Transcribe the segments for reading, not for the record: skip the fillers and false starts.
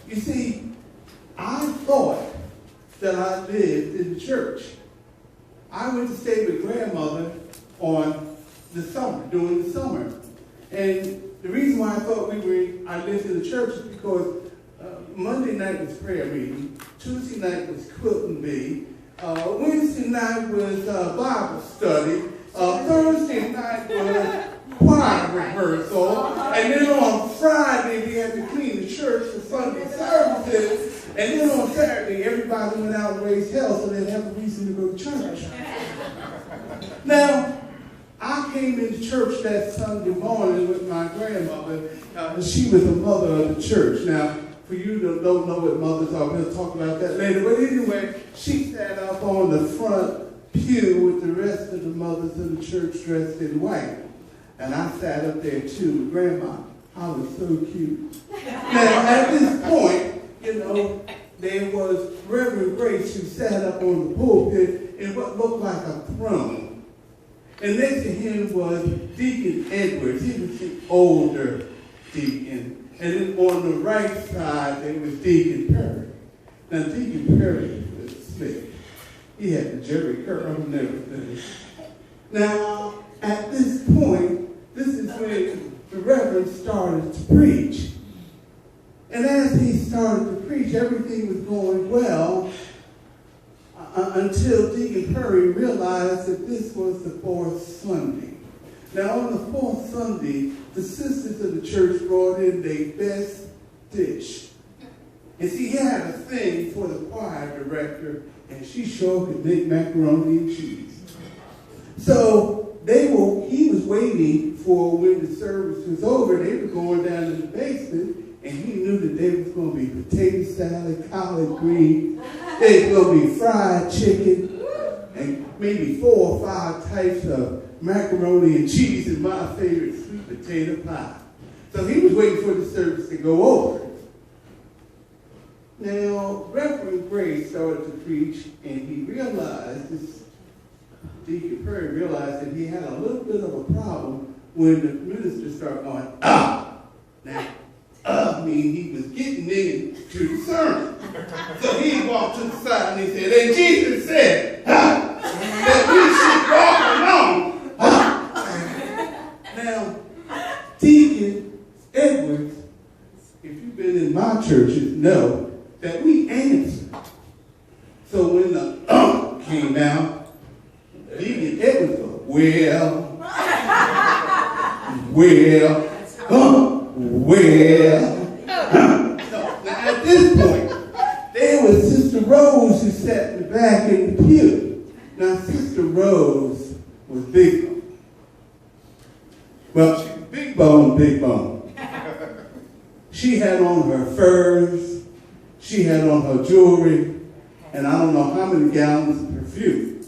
You see, I thought that I lived in the church. I went to stay with grandmother during the summer. And the reason why I thought I lived in the church is because Monday night was prayer meeting, Tuesday night was quilting bee, Wednesday night was Bible study, Thursday night was choir rehearsal, and then on Friday we had to clean the church for Sunday services, and then on Saturday everybody went out and raised hell so they'd have a reason to go to church. Now, I came into church that Sunday morning with my grandmother. She was the mother of the church. Now, for you that don't know what mothers are, we'll talk about that later. But anyway, she sat up on the front pew with the rest of the mothers of the church dressed in white. And I sat up there too with Grandma. I was so cute. Now, at this point, there was Reverend Grace who sat up on the pulpit in what looked like a throne. And next to him was Deacon Edwards. He was the older deacon. And then on the right side, there was Deacon Perry. Now, Deacon Perry was slick. He had the Jerry curl and everything. Now, at this point, this is when the Reverend started to preach. And as he started to preach, everything was going well until Deacon Perry realized that this was the fourth Sunday. Now, on the fourth Sunday, the sisters of the church brought in their best dish. And see, he had a thing for the choir director, and she sure could make macaroni and cheese. So he was waiting for when the service was over. They were going down in the basement, and he knew that there was going to be potato salad, collard greens, there was going to be fried chicken, and maybe 4 or 5 types of macaroni and cheese, and my favorite, sweet potato pie. So he was waiting for the service to go over. Now, Reverend Gray started to preach, and he realized, Deacon Perry realized that he had a little bit of a problem when the minister started going, Now, mean he was getting into the sermon. So he walked to the side and he said, and Jesus said, that we should walk along. Now, Deacon Edwards, if you've been in my churches, know that we answer. So when the came out, Deacon Edwards goes, well. Now at this point, there was Sister Rose who sat in the back in the pew. Now Sister Rose was big bone. Well, she was big bone. She had on her furs, she had on her jewelry, and I don't know how many gallons of perfume.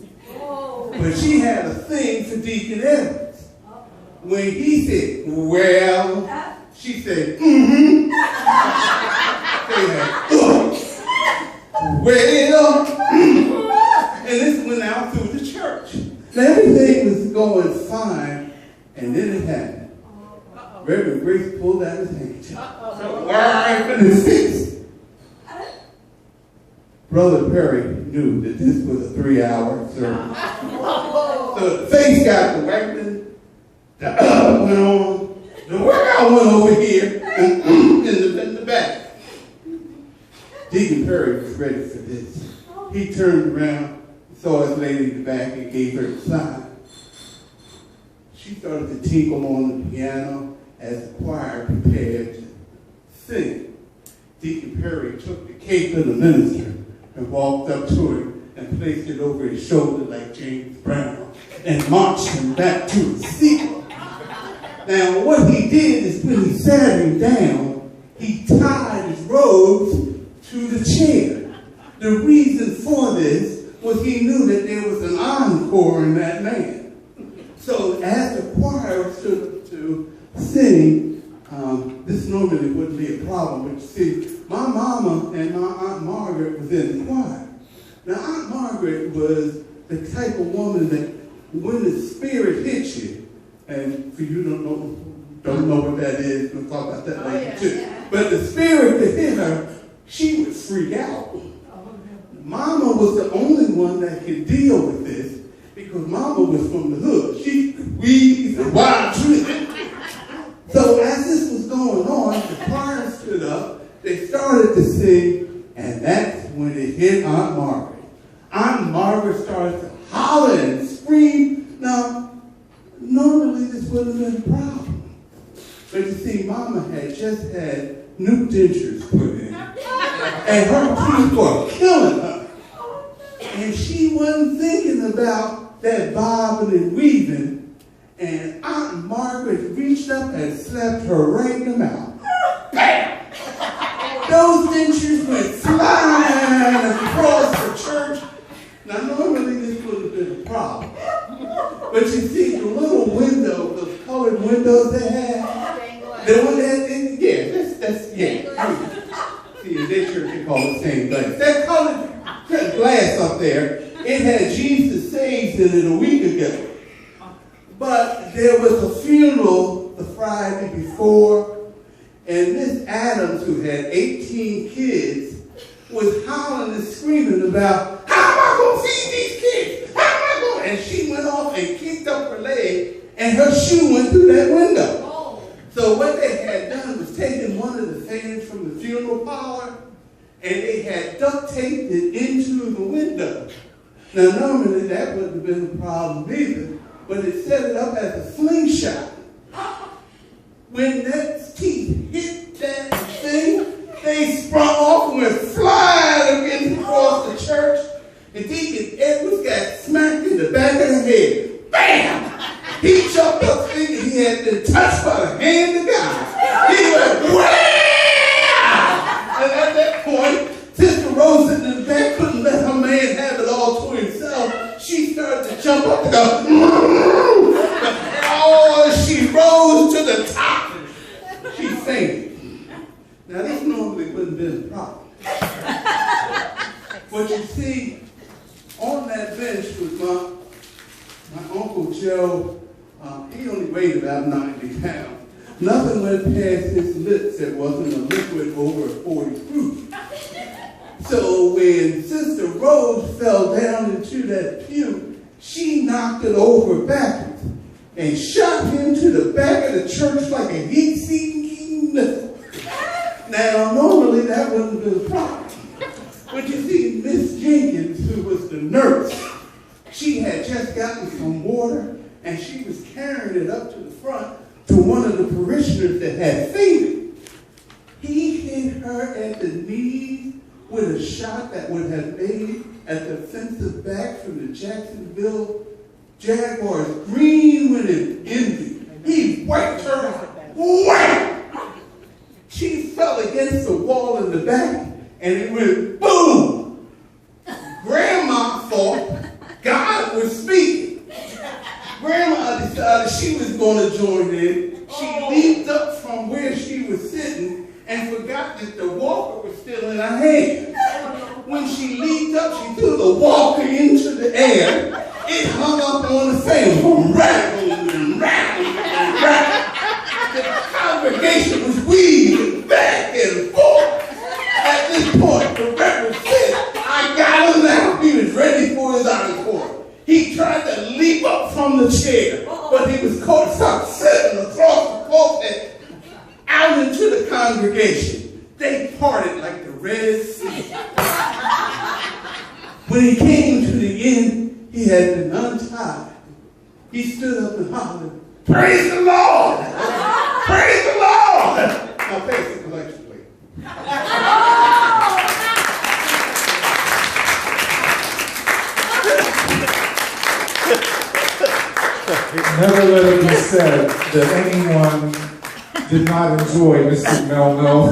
But she had a thing for Deacon Edwards. When he said, well, she said, mm-hmm. Well, and this went out through the church. Now, everything was going fine, and then it happened. Reverend Grace pulled out his handkerchief. Wiping his face. Brother Perry knew that this was a 3-hour service. So the face got the wiping, the went on, the wow went over here, and in the back. Deacon Perry was ready for this. He turned around, saw his lady in the back, and gave her the sign. She started to tinkle on the piano as the choir prepared to sing. Deacon Perry took the cape of the minister and walked up to him and placed it over his shoulder like James Brown and marched him back to his seat. Now, what he did is when he sat him down, he tied his robes to the chair. The reason for this was he knew that there was an encore in that man. So as the choir stood up to sing, this normally wouldn't be a problem, but you see, my mama and my Aunt Margaret was in the choir. Now, Aunt Margaret was the type of woman that when the spirit hits you, and for you don't know what that is, we'll talk about that later too. Yeah. But the spirit that hit her she would freak out. Mama was the only one that could deal with this because Mama was from the hood. She could wheeze and wild treat. So as this was going on, the choir stood up. They started to sing, and that's when it hit Aunt Margaret. Aunt Margaret started to holler and scream. Now, normally this wouldn't have been a problem. But you see, Mama had just had new dentures put in. And her teeth were killing her. And she wasn't thinking about that bobbing and weaving. And Aunt Margaret reached up and slapped her right in the mouth. Bam! Those dentures went flying across the church. Now, normally this would have been a problem. But you see, the little window, those colored windows they had, the one that, See, in their church they call it stained glass. That colored glass up there, it had Jesus Saves in it a week ago. But there was a funeral the Friday before, and Miss Adams, who had 18 kids, was howling and screaming about, how am I going to feed these kids? How am I going? And she went off and kicked up her leg, and her shoe went through that window. So what they had done was taken one of the fans from the funeral parlor, and they had duct taped it into the window. Now normally that wouldn't have been a problem either, but it set it up as a slingshot. When that teeth hit that thing, they sprung off and went flying against across the church, and Deacon Edwards got smacked in the back of the head. Bam! He jumped up thinking he had been touched by the hand of God. He went, wow! And at that point, Sister Rose in the back couldn't let her man have it all to himself. She started to jump up and go, oh, she rose to the top. She fainted. Now, this normally wouldn't have been a problem. But you see, on that bench was my Uncle Joe. He only weighed about 90 pounds. Nothing went past his lips that wasn't a liquid over 40 proof. So when Sister Rose fell down into that pew, she knocked it over backwards and shot him to the back of the church like a heat-seeking missile. Now, normally that wouldn't have been a problem. But you see, Miss Jenkins, who was the nurse, she had just gotten some water, and she was carrying it up to the front to one of the parishioners that had fainted. He hit her at the knees with a shot that would have made a defensive back from the Jacksonville Jaguars green with an envy. He whacked her, whack! She fell against the wall in the back, and it went boom! Grandma thought God was speaking. Grandma decided she was going to join in. She leaped up from where she was sitting and forgot that the walker was still in her hand. When she leaped up, she threw the walker into the air. It hung up on the fan, rattle and rattle and rattle. The congregation was weaving back and forth. At this point, the reverend said, I got him now. He was ready for his encore. He tried to leap up from the chair, but he was caught sitting across the pulpit out into the congregation. They parted like the Red Sea. When he came to the end, he had been untied. He stood up and hollered, praise the Lord! Praise the Lord! Now pass the collection plate. Never let it be said that anyone did not enjoy Mr. Melville